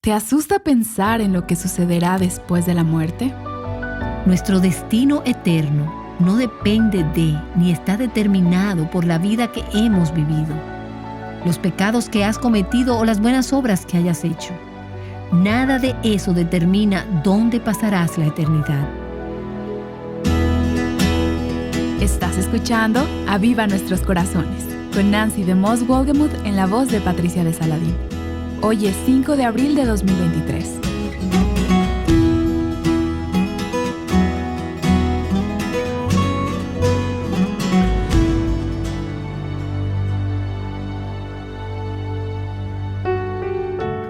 ¿Te asusta pensar en lo que sucederá después de la muerte? Nuestro destino eterno no depende de ni está determinado por la vida que hemos vivido, los pecados que has cometido o las buenas obras que hayas hecho. Nada de eso determina dónde pasarás la eternidad. Estás escuchando Aviva Nuestros Corazones con Nancy de Moss Wolgemuth en la voz de Patricia de Saladín. Hoy es 5 de abril de 2023.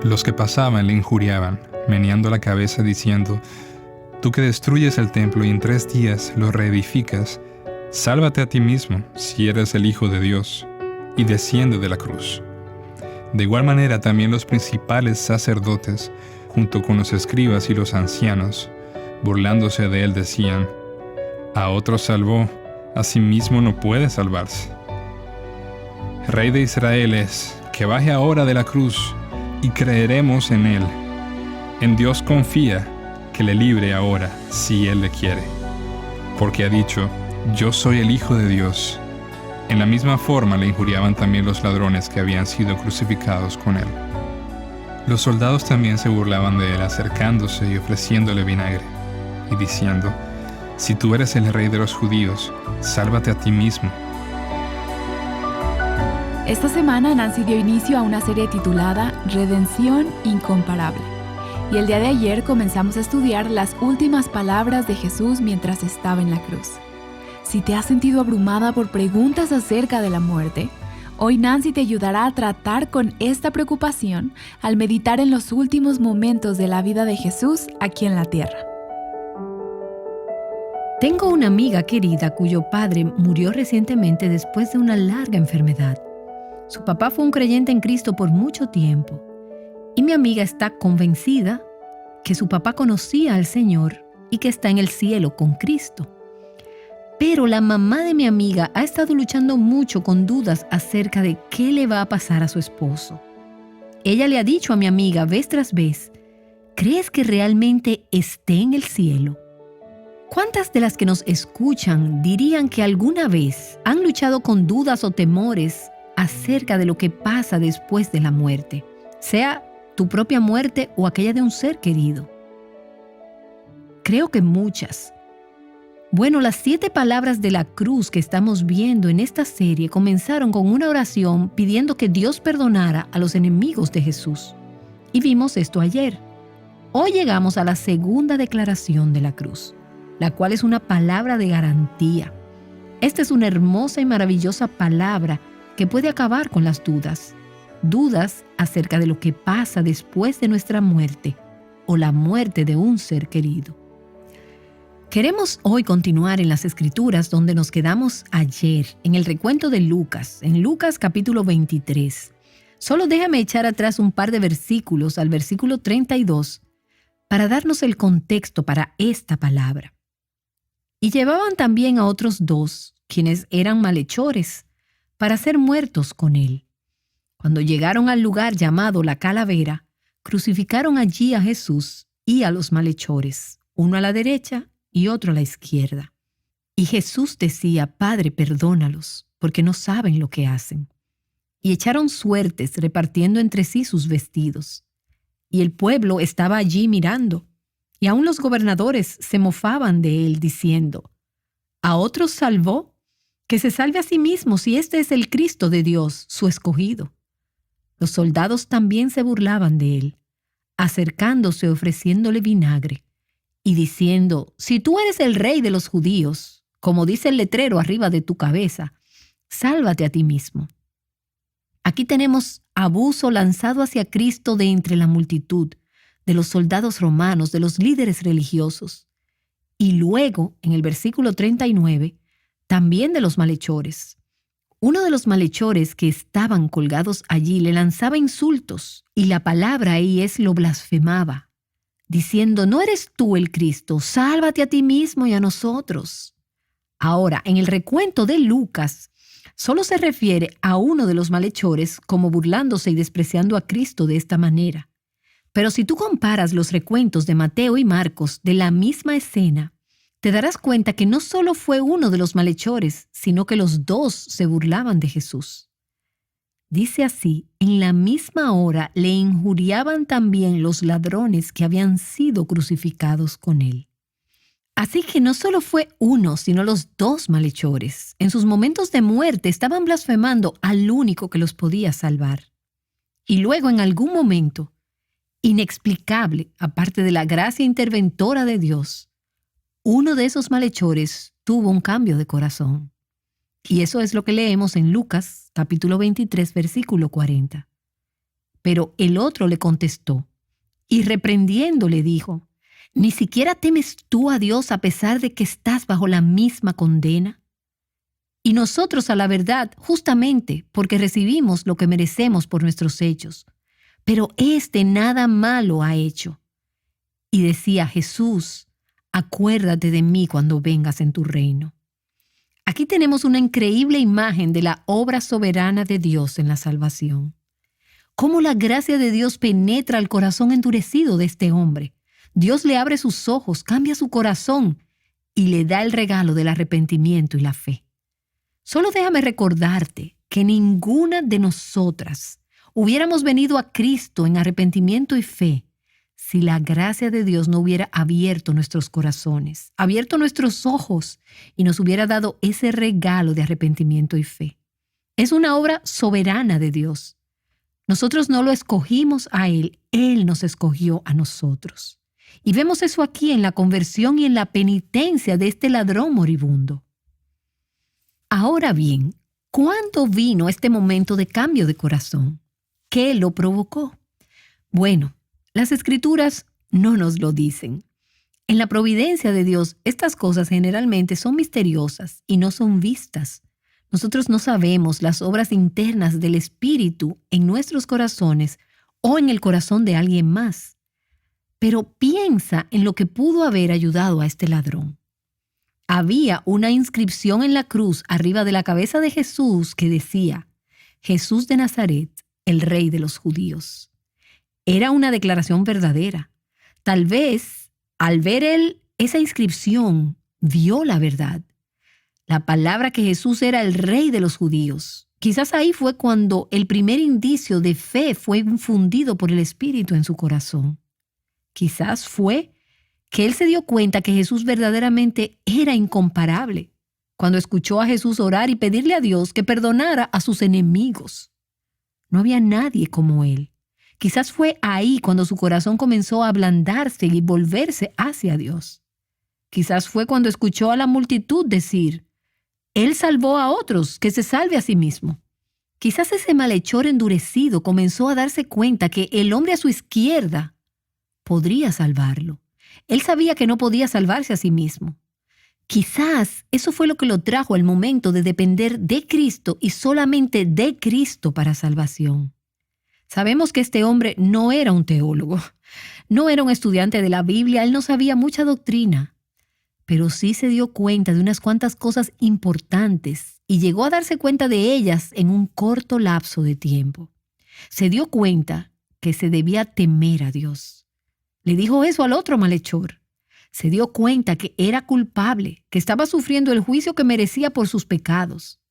Los que pasaban le injuriaban, meneando la cabeza diciendo: Tú que destruyes el templo y en 3 días lo reedificas, sálvate a ti mismo, si eres el Hijo de Dios, y desciende de la cruz. De igual manera también los principales sacerdotes, junto con los escribas y los ancianos, burlándose de él decían: A otro salvó, a sí mismo no puede salvarse. Rey de Israel es, que baje ahora de la cruz, y creeremos en él. En Dios confía, que le libre ahora, si él le quiere. Porque ha dicho: Yo soy el Hijo de Dios. En la misma forma le injuriaban también los ladrones que habían sido crucificados con él. Los soldados también se burlaban de él, acercándose y ofreciéndole vinagre, y diciendo: Si tú eres el rey de los judíos, sálvate a ti mismo. Esta semana Nancy dio inicio a una serie titulada Redención Incomparable. Y el día de ayer comenzamos a estudiar las últimas palabras de Jesús mientras estaba en la cruz. Si te has sentido abrumada por preguntas acerca de la muerte, hoy Nancy te ayudará a tratar con esta preocupación al meditar en los últimos momentos de la vida de Jesús aquí en la tierra. Tengo una amiga querida cuyo padre murió recientemente después de una larga enfermedad. Su papá fue un creyente en Cristo por mucho tiempo y mi amiga está convencida que su papá conocía al Señor y que está en el cielo con Cristo. Pero la mamá de mi amiga ha estado luchando mucho con dudas acerca de qué le va a pasar a su esposo. Ella le ha dicho a mi amiga vez tras vez: ¿crees que realmente esté en el cielo? ¿Cuántas de las que nos escuchan dirían que alguna vez han luchado con dudas o temores acerca de lo que pasa después de la muerte, sea tu propia muerte o aquella de un ser querido? Creo que muchas. Bueno, las 7 palabras de la cruz que estamos viendo en esta serie comenzaron con una oración pidiendo que Dios perdonara a los enemigos de Jesús. Y vimos esto ayer. Hoy llegamos a la segunda declaración de la cruz, la cual es una palabra de garantía. Esta es una hermosa y maravillosa palabra que puede acabar con las dudas. Dudas acerca de lo que pasa después de nuestra muerte o la muerte de un ser querido. Queremos hoy continuar en las Escrituras donde nos quedamos ayer, en el recuento de Lucas, en Lucas capítulo 23. Solo déjame echar atrás un par de versículos al versículo 32 para darnos el contexto para esta palabra. Y llevaban también a otros 2, quienes eran malhechores, para ser muertos con él. Cuando llegaron al lugar llamado la Calavera, crucificaron allí a Jesús y a los malhechores, uno a la derecha y otro a la izquierda. Y Jesús decía: Padre, perdónalos, porque no saben lo que hacen. Y echaron suertes repartiendo entre sí sus vestidos. Y el pueblo estaba allí mirando, y aun los gobernadores se mofaban de él, diciendo: ¿A otros salvó? Que se salve a sí mismo si este es el Cristo de Dios, su escogido. Los soldados también se burlaban de él, acercándose ofreciéndole vinagre, y diciendo: Si tú eres el rey de los judíos, como dice el letrero arriba de tu cabeza, sálvate a ti mismo. Aquí tenemos abuso lanzado hacia Cristo de entre la multitud, de los soldados romanos, de los líderes religiosos. Y luego, en el versículo 39, también de los malhechores. Uno de los malhechores que estaban colgados allí le lanzaba insultos, y la palabra ahí lo blasfemaba, diciendo: No eres tú el Cristo, sálvate a ti mismo y a nosotros. Ahora, en el recuento de Lucas, solo se refiere a uno de los malhechores como burlándose y despreciando a Cristo de esta manera. Pero si tú comparas los recuentos de Mateo y Marcos de la misma escena, te darás cuenta que no solo fue uno de los malhechores, sino que los dos se burlaban de Jesús. Dice así: en la misma hora le injuriaban también los ladrones que habían sido crucificados con él. Así que no solo fue uno, sino los dos malhechores. En sus momentos de muerte estaban blasfemando al único que los podía salvar. Y luego, en algún momento, inexplicable, aparte de la gracia interventora de Dios, uno de esos malhechores tuvo un cambio de corazón. Y eso es lo que leemos en Lucas, capítulo 23, versículo 40. Pero el otro le contestó, y reprendiéndole dijo: ¿ni siquiera temes tú a Dios a pesar de que estás bajo la misma condena? Y nosotros, a la verdad, justamente porque recibimos lo que merecemos por nuestros hechos. Pero éste nada malo ha hecho. Y decía: Jesús, acuérdate de mí cuando vengas en tu reino. Aquí tenemos una increíble imagen de la obra soberana de Dios en la salvación. Cómo la gracia de Dios penetra el corazón endurecido de este hombre. Dios le abre sus ojos, cambia su corazón y le da el regalo del arrepentimiento y la fe. Solo déjame recordarte que ninguna de nosotras hubiéramos venido a Cristo en arrepentimiento y fe si la gracia de Dios no hubiera abierto nuestros corazones, abierto nuestros ojos y nos hubiera dado ese regalo de arrepentimiento y fe. Es una obra soberana de Dios. Nosotros no lo escogimos a Él, Él nos escogió a nosotros. Y vemos eso aquí en la conversión y en la penitencia de este ladrón moribundo. Ahora bien, ¿cuándo vino este momento de cambio de corazón? ¿Qué lo provocó? Bueno, las Escrituras no nos lo dicen. En la providencia de Dios, estas cosas generalmente son misteriosas y no son vistas. Nosotros no sabemos las obras internas del Espíritu en nuestros corazones o en el corazón de alguien más. Pero piensa en lo que pudo haber ayudado a este ladrón. Había una inscripción en la cruz arriba de la cabeza de Jesús que decía: Jesús de Nazaret, el Rey de los Judíos. Era una declaración verdadera. Tal vez, al ver él esa inscripción, vio la verdad. La palabra que Jesús era el Rey de los Judíos. Quizás ahí fue cuando el primer indicio de fe fue infundido por el Espíritu en su corazón. Quizás fue que él se dio cuenta que Jesús verdaderamente era incomparable cuando escuchó a Jesús orar y pedirle a Dios que perdonara a sus enemigos. No había nadie como él. Quizás fue ahí cuando su corazón comenzó a ablandarse y volverse hacia Dios. Quizás fue cuando escuchó a la multitud decir: Él salvó a otros, que se salve a sí mismo. Quizás ese malhechor endurecido comenzó a darse cuenta que el hombre a su izquierda podría salvarlo. Él sabía que no podía salvarse a sí mismo. Quizás eso fue lo que lo trajo al momento de depender de Cristo y solamente de Cristo para salvación. Sabemos que este hombre no era un teólogo, no era un estudiante de la Biblia, él no sabía mucha doctrina, pero sí se dio cuenta de unas cuantas cosas importantes y llegó a darse cuenta de ellas en un corto lapso de tiempo. Se dio cuenta que se debía temer a Dios. Le dijo eso al otro malhechor. Se dio cuenta que era culpable, que estaba sufriendo el juicio que merecía por sus pecados.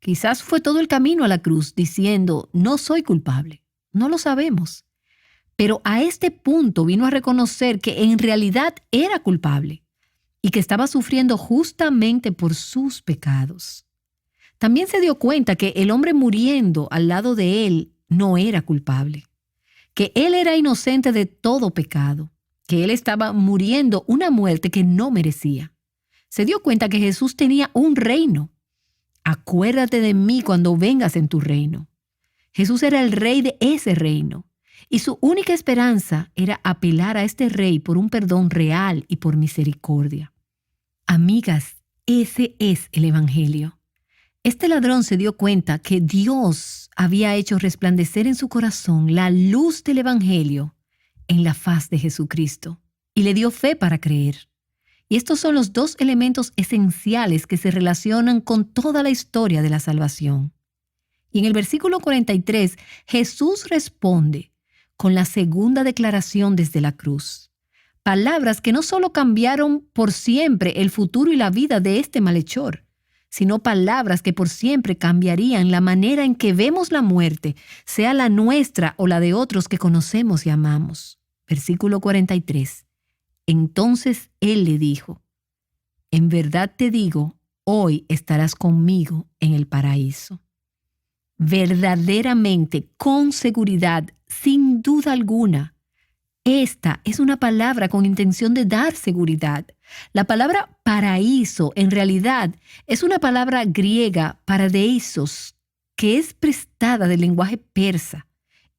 Quizás fue todo el camino a la cruz diciendo: no soy culpable. No lo sabemos. Pero a este punto vino a reconocer que en realidad era culpable y que estaba sufriendo justamente por sus pecados. También se dio cuenta que el hombre muriendo al lado de él no era culpable, que él era inocente de todo pecado, que él estaba muriendo una muerte que no merecía. Se dio cuenta que Jesús tenía un reino. Acuérdate de mí cuando vengas en tu reino. Jesús era el rey de ese reino, y su única esperanza era apelar a este rey por un perdón real y por misericordia. Amigas, ese es el Evangelio. Este ladrón se dio cuenta que Dios había hecho resplandecer en su corazón la luz del Evangelio en la faz de Jesucristo, y le dio fe para creer. Y estos son los dos elementos esenciales que se relacionan con toda la historia de la salvación. Y en el versículo 43, Jesús responde con la segunda declaración desde la cruz. Palabras que no solo cambiaron por siempre el futuro y la vida de este malhechor, sino palabras que por siempre cambiarían la manera en que vemos la muerte, sea la nuestra o la de otros que conocemos y amamos. Versículo 43. Entonces él le dijo: en verdad te digo, hoy estarás conmigo en el paraíso. Verdaderamente, con seguridad, sin duda alguna, esta es una palabra con intención de dar seguridad. La palabra paraíso en realidad es una palabra griega, paradeisos, que es prestada del lenguaje persa.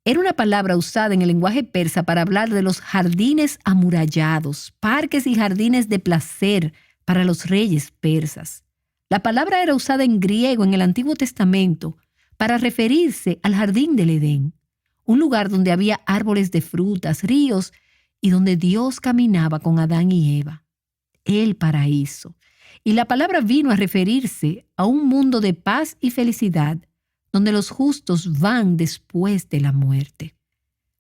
Era una palabra usada en el lenguaje persa para hablar de los jardines amurallados, parques y jardines de placer para los reyes persas. La palabra era usada en griego en el Antiguo Testamento para referirse al jardín del Edén, un lugar donde había árboles de frutas, ríos y donde Dios caminaba con Adán y Eva. El paraíso. Y la palabra vino a referirse a un mundo de paz y felicidad, donde los justos van después de la muerte.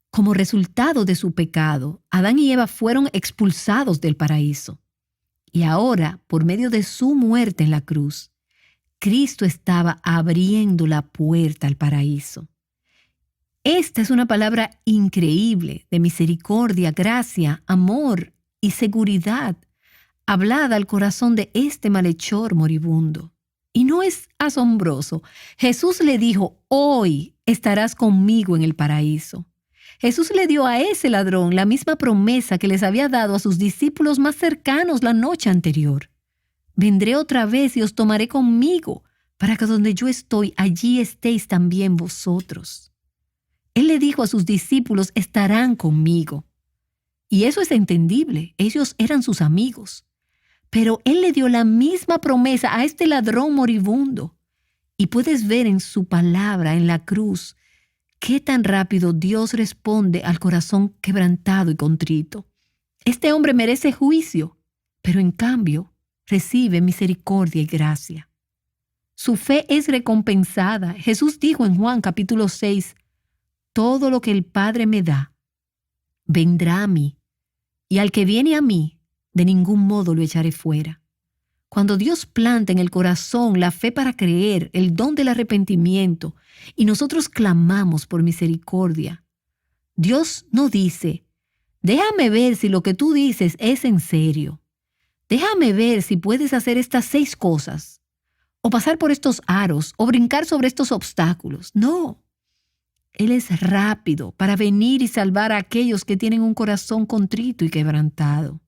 Como resultado de su pecado, Adán y Eva fueron expulsados del paraíso. Y ahora, por medio de su muerte en la cruz, Cristo estaba abriendo la puerta al paraíso. Esta es una palabra increíble de misericordia, gracia, amor y seguridad, hablada al corazón de este malhechor moribundo. Y no es asombroso. Jesús le dijo: hoy estarás conmigo en el paraíso. Jesús le dio a ese ladrón la misma promesa que les había dado a sus discípulos más cercanos la noche anterior. Vendré otra vez y os tomaré conmigo, para que donde yo estoy, allí estéis también vosotros. Él le dijo a sus discípulos: estarán conmigo. Y eso es entendible, ellos eran sus amigos. Pero Él le dio la misma promesa a este ladrón moribundo. Y puedes ver en su palabra, en la cruz, qué tan rápido Dios responde al corazón quebrantado y contrito. Este hombre merece juicio, pero en cambio recibe misericordia y gracia. Su fe es recompensada. Jesús dijo en Juan capítulo 6, todo lo que el Padre me da, vendrá a mí, y al que viene a mí, de ningún modo lo echaré fuera. Cuando Dios planta en el corazón la fe para creer, el don del arrepentimiento, y nosotros clamamos por misericordia, Dios no dice: déjame ver si lo que tú dices es en serio. Déjame ver si puedes hacer estas 6 cosas, o pasar por estos aros, o brincar sobre estos obstáculos. No. Él es rápido para venir y salvar a aquellos que tienen un corazón contrito y quebrantado.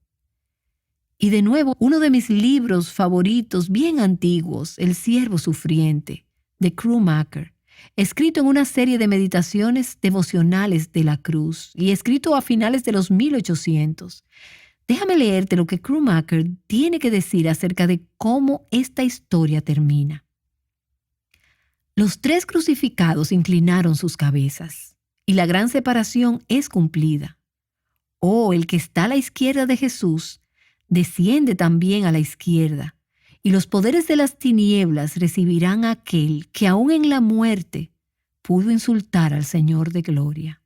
Y de nuevo, uno de mis libros favoritos, bien antiguos, El siervo sufriente, de Krummacher, escrito en una serie de meditaciones devocionales de la cruz y escrito a finales de los 1800. Déjame leerte lo que Krummacher tiene que decir acerca de cómo esta historia termina. Los 3 crucificados inclinaron sus cabezas, y la gran separación es cumplida. Oh, el que está a la izquierda de Jesús desciende también a la izquierda, y los poderes de las tinieblas recibirán a aquel que aún en la muerte pudo insultar al Señor de gloria.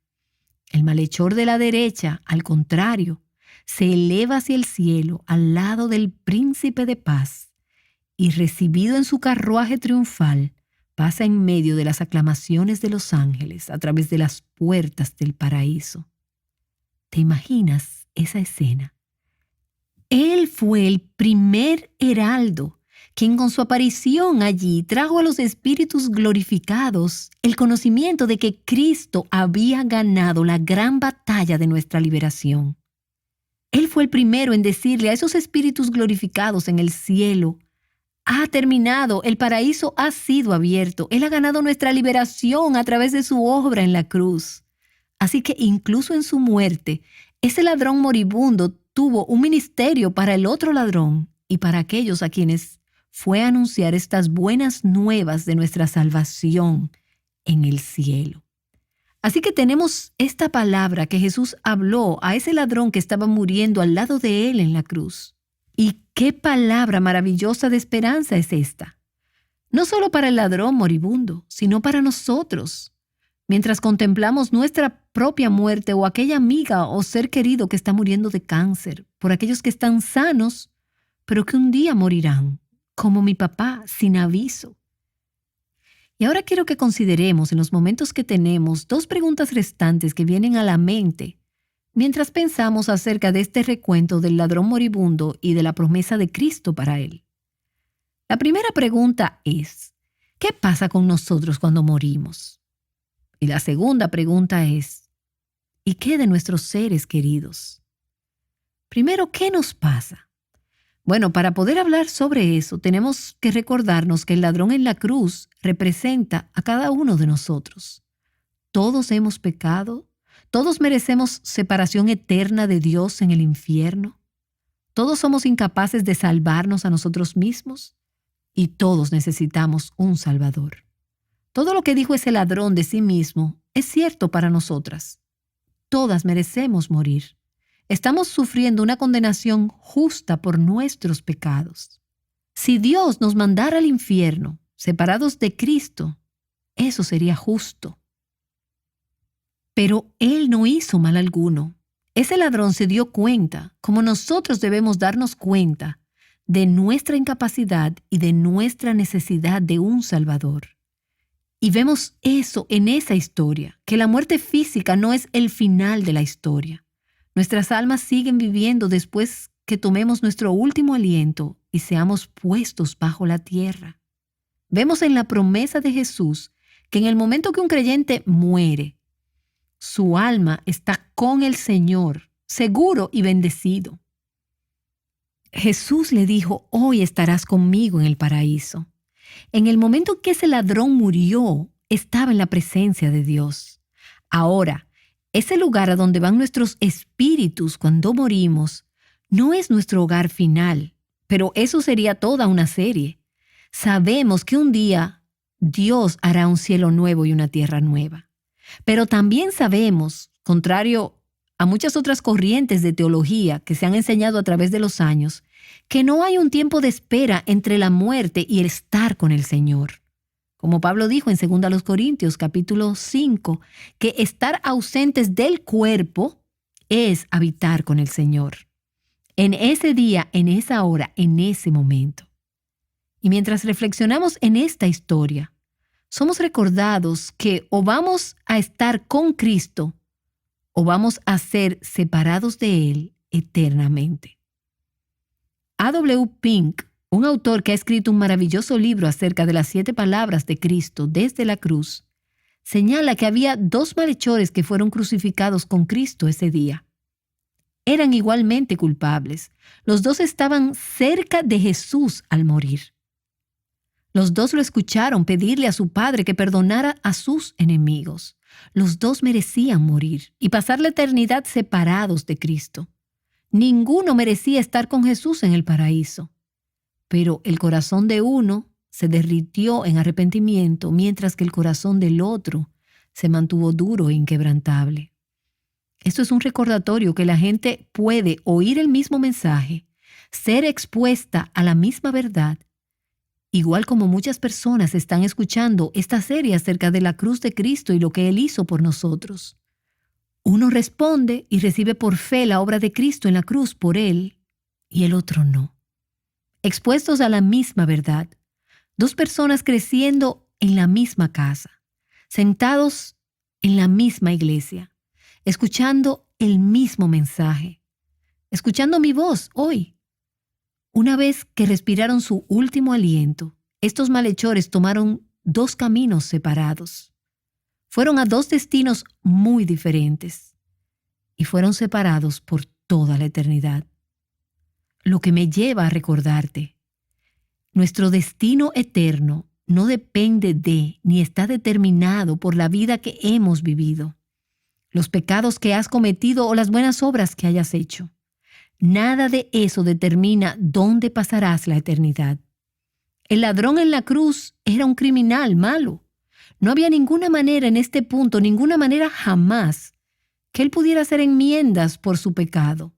El malhechor de la derecha, al contrario, se eleva hacia el cielo al lado del príncipe de paz, y recibido en su carruaje triunfal, pasa en medio de las aclamaciones de los ángeles a través de las puertas del paraíso. ¿Te imaginas esa escena? Él fue el primer heraldo, quien con su aparición allí trajo a los espíritus glorificados el conocimiento de que Cristo había ganado la gran batalla de nuestra liberación. Él fue el primero en decirle a esos espíritus glorificados en el cielo: ha terminado, el paraíso ha sido abierto, Él ha ganado nuestra liberación a través de su obra en la cruz. Así que incluso en su muerte, ese ladrón moribundo tuvo un ministerio para el otro ladrón y para aquellos a quienes fue a anunciar estas buenas nuevas de nuestra salvación en el cielo. Así que tenemos esta palabra que Jesús habló a ese ladrón que estaba muriendo al lado de Él en la cruz. Y qué palabra maravillosa de esperanza es esta. No solo para el ladrón moribundo, sino para nosotros. mientras contemplamos nuestra propia muerte o aquella amiga o ser querido que está muriendo de cáncer, por aquellos que están sanos, pero que un día morirán, como mi papá, sin aviso. Y ahora quiero que consideremos en los momentos que tenemos 2 preguntas restantes que vienen a la mente mientras pensamos acerca de este recuento del ladrón moribundo y de la promesa de Cristo para él. La primera pregunta es, ¿qué pasa con nosotros cuando morimos? Y la segunda pregunta es, ¿y qué de nuestros seres queridos? Primero, ¿qué nos pasa? Bueno, para poder hablar sobre eso, tenemos que recordarnos que el ladrón en la cruz representa a cada uno de nosotros. Todos hemos pecado, todos merecemos separación eterna de Dios en el infierno, todos somos incapaces de salvarnos a nosotros mismos y todos necesitamos un Salvador. Todo lo que dijo ese ladrón de sí mismo es cierto para nosotras. Todas merecemos morir. Estamos sufriendo una condenación justa por nuestros pecados. Si Dios nos mandara al infierno, separados de Cristo, eso sería justo. Pero Él no hizo mal alguno. Ese ladrón se dio cuenta, como nosotros debemos darnos cuenta, de nuestra incapacidad y de nuestra necesidad de un Salvador. Y vemos eso en esa historia, que la muerte física no es el final de la historia. Nuestras almas siguen viviendo después que tomemos nuestro último aliento y seamos puestos bajo la tierra. Vemos en la promesa de Jesús que en el momento que un creyente muere, su alma está con el Señor, seguro y bendecido. Jesús le dijo, hoy estarás conmigo en el paraíso. En el momento en que ese ladrón murió, estaba en la presencia de Dios. Ahora, ese lugar a donde van nuestros espíritus cuando morimos no es nuestro hogar final, pero eso sería toda una serie. Sabemos que un día Dios hará un cielo nuevo y una tierra nueva. Pero también sabemos, contrario a muchas otras corrientes de teología que se han enseñado a través de los años, que no hay un tiempo de espera entre la muerte y el estar con el Señor. Como Pablo dijo en 2 Corintios capítulo 5, que estar ausentes del cuerpo es habitar con el Señor. En ese día, en esa hora, en ese momento. Y mientras reflexionamos en esta historia, somos recordados que o vamos a estar con Cristo o vamos a ser separados de Él eternamente. A.W. Pink, un autor que ha escrito un maravilloso libro acerca de las 7 palabras de Cristo desde la cruz, señala que había 2 malhechores que fueron crucificados con Cristo ese día. Eran igualmente culpables. Los 2 estaban cerca de Jesús al morir. Los 2 lo escucharon pedirle a su Padre que perdonara a sus enemigos. Los 2 merecían morir y pasar la eternidad separados de Cristo. Ninguno merecía estar con Jesús en el paraíso. Pero el corazón de uno se derritió en arrepentimiento, mientras que el corazón del otro se mantuvo duro e inquebrantable. Esto es un recordatorio que la gente puede oír el mismo mensaje, ser expuesta a la misma verdad, igual como muchas personas están escuchando esta serie acerca de la cruz de Cristo y lo que Él hizo por nosotros. Uno responde y recibe por fe la obra de Cristo en la cruz por Él, y el otro no. Expuestos a la misma verdad, 2 personas creciendo en la misma casa, sentados en la misma iglesia, escuchando el mismo mensaje, escuchando mi voz hoy. Una vez que respiraron su último aliento, estos malhechores tomaron 2 caminos separados. Fueron a 2 destinos muy diferentes y fueron separados por toda la eternidad. Lo que me lleva a recordarte, nuestro destino eterno no depende de ni está determinado por la vida que hemos vivido, los pecados que has cometido o las buenas obras que hayas hecho. Nada de eso determina dónde pasarás la eternidad. El ladrón en la cruz era un criminal malo. No había ninguna manera en este punto, ninguna manera jamás, que él pudiera hacer enmiendas por su pecado.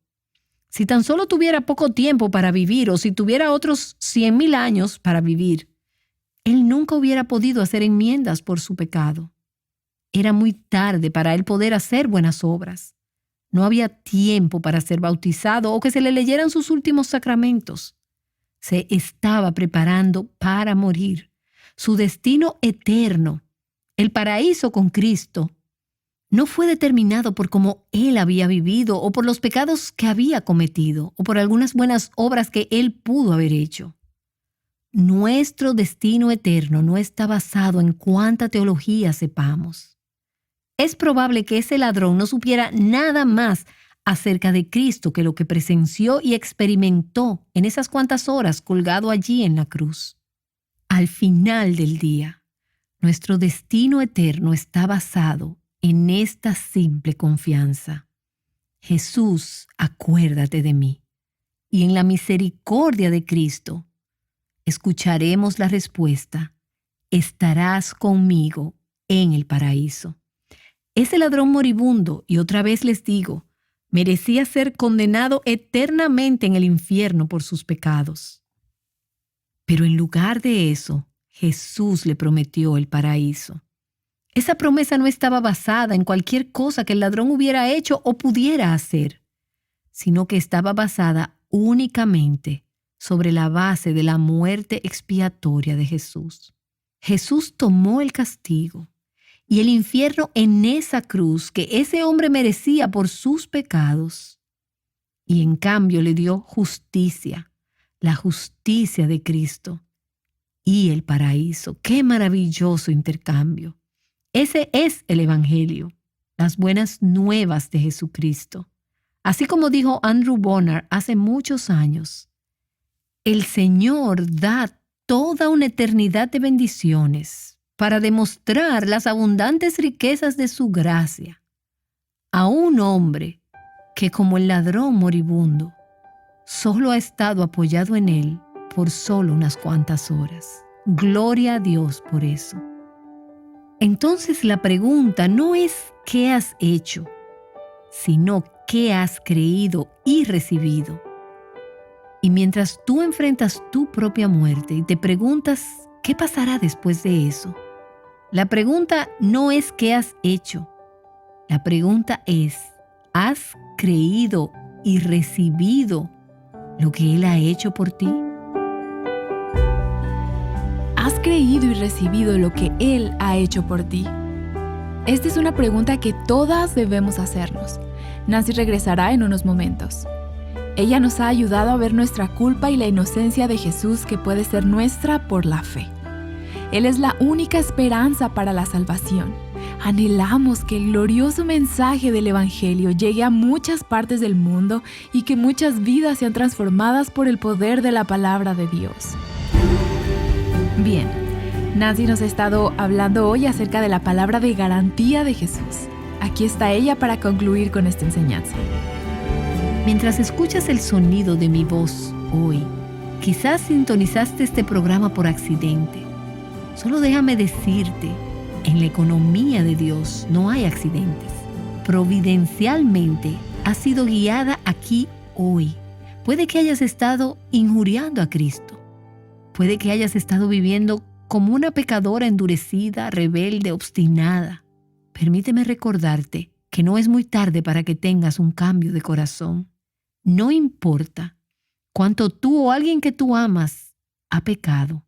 Si tan solo tuviera poco tiempo para vivir o si tuviera otros 100,000 años para vivir, él nunca hubiera podido hacer enmiendas por su pecado. Era muy tarde para él poder hacer buenas obras. No había tiempo para ser bautizado o que se le leyeran sus últimos sacramentos. Se estaba preparando para morir. Su destino eterno, el paraíso con Cristo, no fue determinado por cómo él había vivido o por los pecados que había cometido o por algunas buenas obras que él pudo haber hecho. Nuestro destino eterno no está basado en cuánta teología sepamos. Es probable que ese ladrón no supiera nada más acerca de Cristo que lo que presenció y experimentó en esas cuantas horas colgado allí en la cruz. Al final del día, nuestro destino eterno está basado en esta simple confianza. Jesús, acuérdate de mí. Y en la misericordia de Cristo, escucharemos la respuesta: estarás conmigo en el paraíso. Ese ladrón moribundo, y otra vez les digo, merecía ser condenado eternamente en el infierno por sus pecados. Pero en lugar de eso, Jesús le prometió el paraíso. Esa promesa no estaba basada en cualquier cosa que el ladrón hubiera hecho o pudiera hacer, sino que estaba basada únicamente sobre la base de la muerte expiatoria de Jesús. Jesús tomó el castigo y el infierno en esa cruz que ese hombre merecía por sus pecados, y en cambio le dio justicia, la justicia de Cristo y el paraíso. ¡Qué maravilloso intercambio! Ese es el Evangelio, las buenas nuevas de Jesucristo. Así como dijo Andrew Bonar hace muchos años, el Señor da toda una eternidad de bendiciones para demostrar las abundantes riquezas de su gracia a un hombre que, como el ladrón moribundo, solo ha estado apoyado en él por solo unas cuantas horas. Gloria a Dios por eso. Entonces la pregunta no es ¿qué has hecho?, sino ¿qué has creído y recibido? Y mientras tú enfrentas tu propia muerte y te preguntas ¿qué pasará después de eso?, la pregunta no es ¿qué has hecho? La pregunta es ¿has creído y recibido lo que Él ha hecho por ti? ¿Has creído y recibido lo que Él ha hecho por ti? Esta es una pregunta que todas debemos hacernos. Nancy regresará en unos momentos. Ella nos ha ayudado a ver nuestra culpa y la inocencia de Jesús que puede ser nuestra por la fe. Él es la única esperanza para la salvación. Anhelamos que el glorioso mensaje del Evangelio llegue a muchas partes del mundo y que muchas vidas sean transformadas por el poder de la palabra de Dios. Bien, Nancy nos ha estado hablando hoy acerca de la palabra de garantía de Jesús. Aquí está ella para concluir con esta enseñanza. Mientras escuchas el sonido de mi voz hoy, quizás sintonizaste este programa por accidente. Solo déjame decirte, en la economía de Dios no hay accidentes. Providencialmente has sido guiada aquí hoy. Puede que hayas estado injuriando a Cristo. Puede que hayas estado viviendo como una pecadora endurecida, rebelde, obstinada. Permíteme recordarte que no es muy tarde para que tengas un cambio de corazón. No importa cuánto tú o alguien que tú amas ha pecado.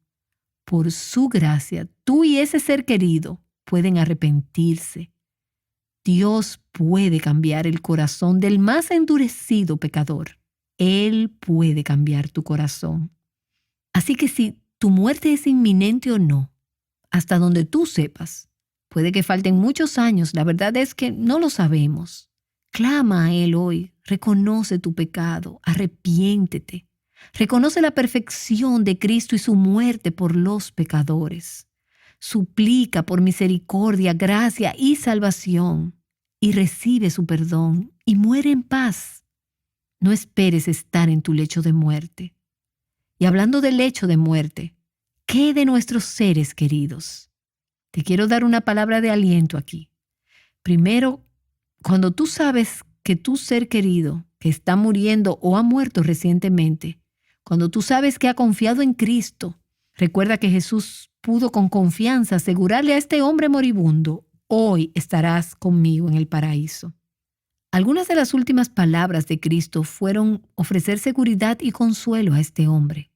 Por su gracia, tú y ese ser querido pueden arrepentirse. Dios puede cambiar el corazón del más endurecido pecador. Él puede cambiar tu corazón. Así que si tu muerte es inminente o no, hasta donde tú sepas, puede que falten muchos años, la verdad es que no lo sabemos. Clama a Él hoy, reconoce tu pecado, arrepiéntete. Reconoce la perfección de Cristo y su muerte por los pecadores. Suplica por misericordia, gracia y salvación y recibe su perdón y muere en paz. No esperes estar en tu lecho de muerte. Y hablando del lecho de muerte, ¿qué de nuestros seres queridos? Te quiero dar una palabra de aliento aquí. Primero, cuando tú sabes que tu ser querido, que está muriendo o ha muerto recientemente, cuando tú sabes que ha confiado en Cristo, recuerda que Jesús pudo con confianza asegurarle a este hombre moribundo hoy estarás conmigo en el paraíso. Algunas de las últimas palabras de Cristo fueron ofrecer seguridad y consuelo a este hombre.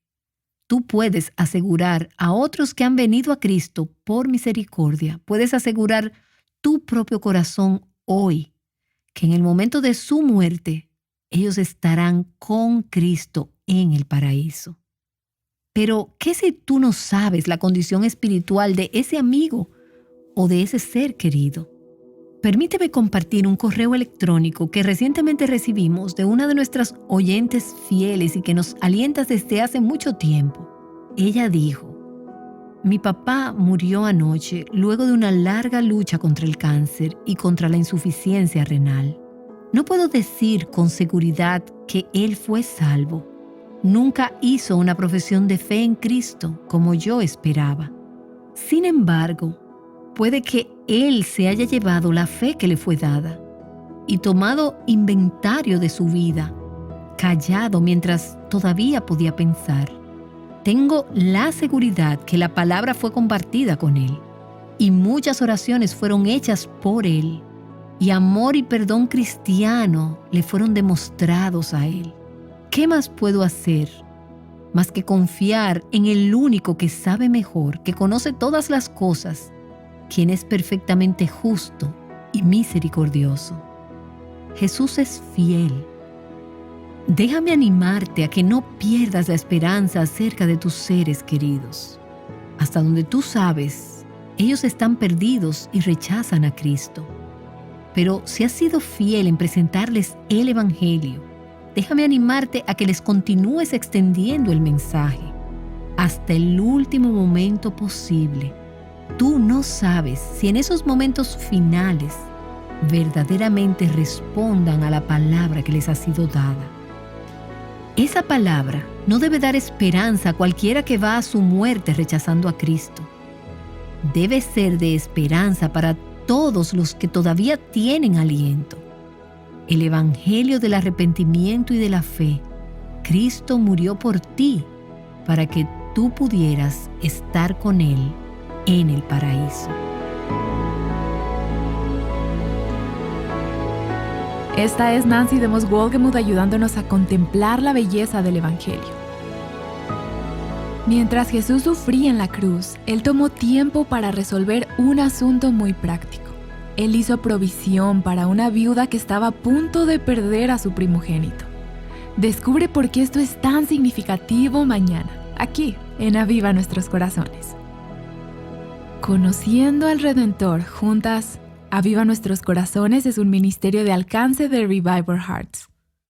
Tú puedes asegurar a otros que han venido a Cristo por misericordia, puedes asegurar tu propio corazón hoy, que en el momento de su muerte, ellos estarán con Cristo en el paraíso. Pero, ¿qué si tú no sabes la condición espiritual de ese amigo o de ese ser querido? Permíteme compartir un correo electrónico que recientemente recibimos de una de nuestras oyentes fieles y que nos alienta desde hace mucho tiempo. Ella dijo: mi papá murió anoche luego de una larga lucha contra el cáncer y contra la insuficiencia renal. No puedo decir con seguridad que él fue salvo. Nunca hizo una profesión de fe en Cristo como yo esperaba. Sin embargo, puede que él se haya llevado la fe que le fue dada y tomado inventario de su vida, callado mientras todavía podía pensar. Tengo la seguridad que la palabra fue compartida con él y muchas oraciones fueron hechas por él y amor y perdón cristiano le fueron demostrados a él. ¿Qué más puedo hacer más que confiar en el único que sabe mejor, que conoce todas las cosas, quien es perfectamente justo y misericordioso? Jesús es fiel. Déjame animarte a que no pierdas la esperanza acerca de tus seres queridos. Hasta donde tú sabes, ellos están perdidos y rechazan a Cristo. Pero si has sido fiel en presentarles el Evangelio, déjame animarte a que les continúes extendiendo el mensaje hasta el último momento posible. Tú no sabes si en esos momentos finales verdaderamente respondan a la palabra que les ha sido dada. Esa palabra no debe dar esperanza a cualquiera que va a su muerte rechazando a Cristo. Debe ser de esperanza para todos los que todavía tienen aliento. El Evangelio del arrepentimiento y de la fe. Cristo murió por ti para que tú pudieras estar con Él en el paraíso. Esta es Nancy DeMoss Wolgemuth ayudándonos a contemplar la belleza del Evangelio. Mientras Jesús sufría en la cruz, Él tomó tiempo para resolver un asunto muy práctico. Él hizo provisión para una viuda que estaba a punto de perder a su primogénito. Descubre por qué esto es tan significativo mañana, aquí en Aviva Nuestros Corazones. Conociendo al Redentor juntas, Aviva Nuestros Corazones es un ministerio de alcance de Revival Hearts.